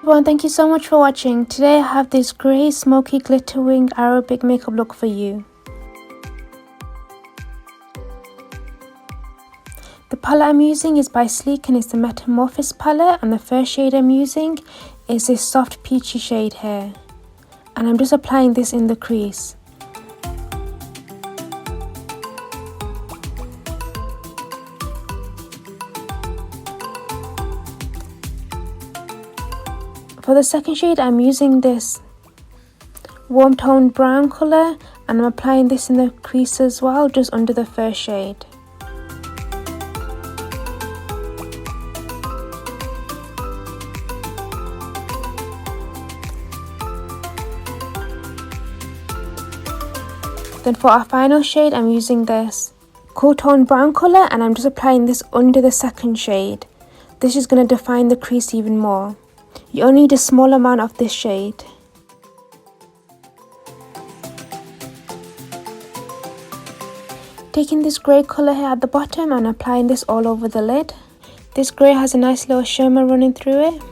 Everyone, thank you so much for watching. Today I have this grey smoky glitter wing Arabic makeup look for you. The palette I'm using is by Sleek and it's the Morphosis palette, and the first shade I'm using is this soft peachy shade here. And I'm just applying this in the crease. For the second shade, I'm using this warm toned brown colour, and I'm applying this in the crease as well, just under the first shade. Then for our final shade, I'm using this cool toned brown colour, and I'm just applying this under the second shade. This is going to define the crease even more. You only need a small amount of this shade. Taking this grey colour here at the bottom and applying this all over the lid. This grey has a nice little shimmer running through it.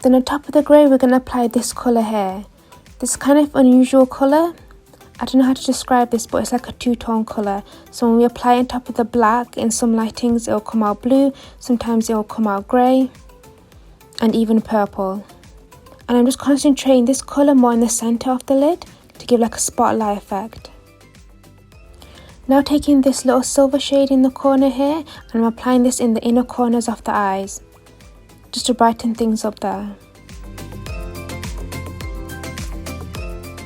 Then on top of the grey, we're going to apply this colour here. This kind of unusual colour. I don't know how to describe this, but it's like a two-tone colour. So when we apply it on top of the black, in some lightings it'll come out blue, sometimes it'll come out grey, and even purple. And I'm just concentrating this colour more in the centre of the lid to give like a spotlight effect. Now taking this little silver shade in the corner here, and I'm applying this in the inner corners of the eyes, just to brighten things up there.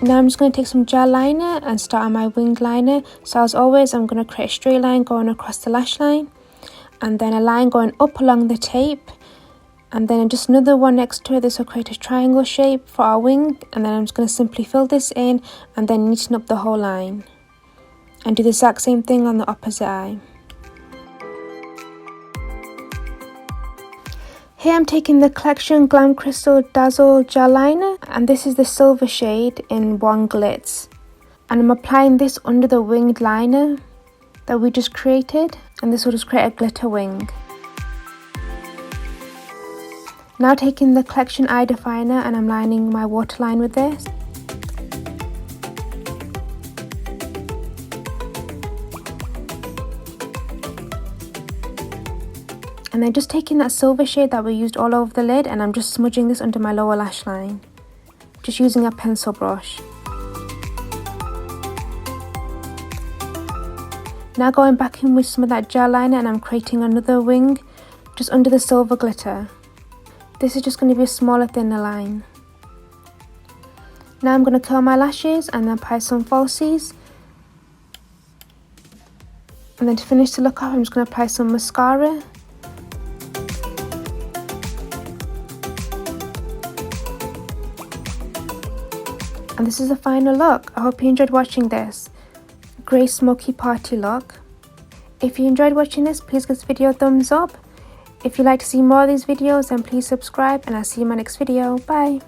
Now I'm just going to take some gel liner and start on my winged liner. So as always, I'm going to create a straight line going across the lash line, and then a line going up along the tape, and then just another one next to it. This will create a triangle shape for our wing, and then I'm just going to simply fill this in and then neaten up the whole line, and do the exact same thing on the opposite eye. Here I'm taking the Collection Glam Crystal Dazzle Gel Liner, and this is the silver shade in One Glitz. And I'm applying this under the winged liner that we just created, and this will just create a glitter wing. Now taking the Collection Eye Definer, and I'm lining my waterline with this. And then just taking that silver shade that we used all over the lid, and I'm just smudging this under my lower lash line, just using a pencil brush. Now going back in with some of that gel liner, and I'm creating another wing just under the silver glitter. This is just going to be a smaller, thinner line. Now I'm going to curl my lashes and then apply some falsies. And then to finish the look off, I'm just going to apply some mascara. And this is the final look. I hope you enjoyed watching this grey smoky party look. If you enjoyed watching this, please give this video a thumbs up. If you'd like to see more of these videos, then please subscribe, and I'll see you in my next video. Bye.